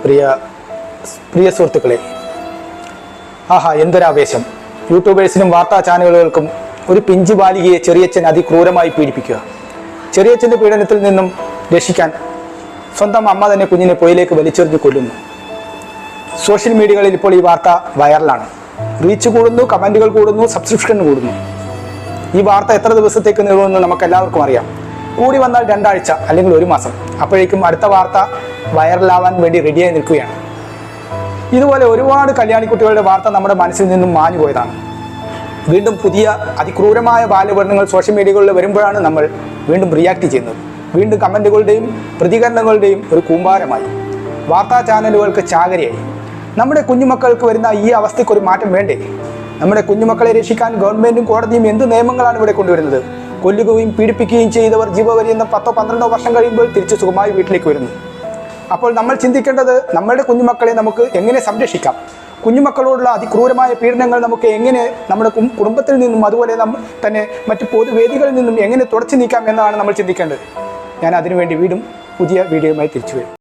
പ്രിയ സുഹൃത്തുക്കളെ, ആഹാ എന്തൊരാവേശം! യൂട്യൂബേഴ്സിനും വാർത്താ ചാനലുകൾക്കും ഒരു പിഞ്ചു ബാലികയെ ചെറിയച്ഛൻ അതിക്രൂരമായി പീഡിപ്പിക്കുക. ചെറിയച്ഛൻ്റെ പീഡനത്തിൽ നിന്നും രക്ഷിക്കാൻ സ്വന്തം അമ്മ തന്നെ കുഞ്ഞിനെ പൊയിലേക്ക് വലിച്ചെറിഞ്ഞ് കൊല്ലുന്നു. സോഷ്യൽ മീഡിയകളിൽ ഇപ്പോൾ ഈ വാർത്ത വൈറലാണ്. റീച്ച് കൂടുന്നു, കമൻറ്റുകൾ കൂടുന്നു, സബ്സ്ക്രിപ്ഷൻ കൂടുന്നു. ഈ വാർത്ത എത്ര ദിവസത്തേക്ക് നീളുമെന്ന് നമുക്ക് എല്ലാവർക്കും അറിയാം. കൂടി വന്നാൽ 2 ആഴ്ച അല്ലെങ്കിൽ 1 മാസം. അപ്പോഴേക്കും അടുത്ത വാർത്ത വൈറലാവാൻ വേണ്ടി റെഡിയായി നിൽക്കുകയാണ്. ഇതുപോലെ ഒരുപാട് കല്യാണിക്കുട്ടികളുടെ വാർത്ത നമ്മുടെ മനസ്സിൽ നിന്നും മാഞ്ഞു പോയതാണ്. വീണ്ടും പുതിയ അതിക്രൂരമായ ബാലപീഡനങ്ങൾ സോഷ്യൽ മീഡിയകളിൽ വരുമ്പോഴാണ് നമ്മൾ വീണ്ടും റിയാക്ട് ചെയ്യുന്നത്. വീണ്ടും കമൻറ്റുകളുടെയും പ്രതികരണങ്ങളുടെയും ഒരു കൂമ്പാരമായി വാർത്താ ചാനലുകൾക്ക് ചാകരയായി. നമ്മുടെ കുഞ്ഞുമക്കൾക്ക് വരുന്ന ഈ അവസ്ഥയ്ക്ക് ഒരു മാറ്റം വേണ്ടേ? നമ്മുടെ കുഞ്ഞുമക്കളെ രക്ഷിക്കാൻ ഗവൺമെൻറ്റും കോടതിയും എന്ത് നിയമങ്ങളാണ് ഇവിടെ കൊണ്ടുവരുന്നത്? കൊല്ലുകയും പീഡിപ്പിക്കുകയും ചെയ്തവർ ജീവപര്യന്തം 10-12 വർഷം കഴിയുമ്പോൾ തിരിച്ച് സുഖമായി വീട്ടിലേക്ക് വരുന്നു. അപ്പോൾ നമ്മൾ ചിന്തിക്കേണ്ടത് നമ്മുടെ കുഞ്ഞുമക്കളെ നമുക്ക് എങ്ങനെ സംരക്ഷിക്കാം, കുഞ്ഞുമക്കളോടുള്ള അതിക്രൂരമായ പീഡനങ്ങൾ നമുക്ക് എങ്ങനെ നമ്മുടെ കുടുംബത്തിൽ നിന്നും അതുപോലെ തന്നെ മറ്റ് പൊതുവേദികളിൽ നിന്നും എങ്ങനെ തുടച്ചു നീക്കാം എന്നാണ് നമ്മൾ ചിന്തിക്കേണ്ടത്. ഞാൻ അതിനുവേണ്ടി വീണ്ടും പുതിയ വീഡിയോയുമായി തിരിച്ചു വരും.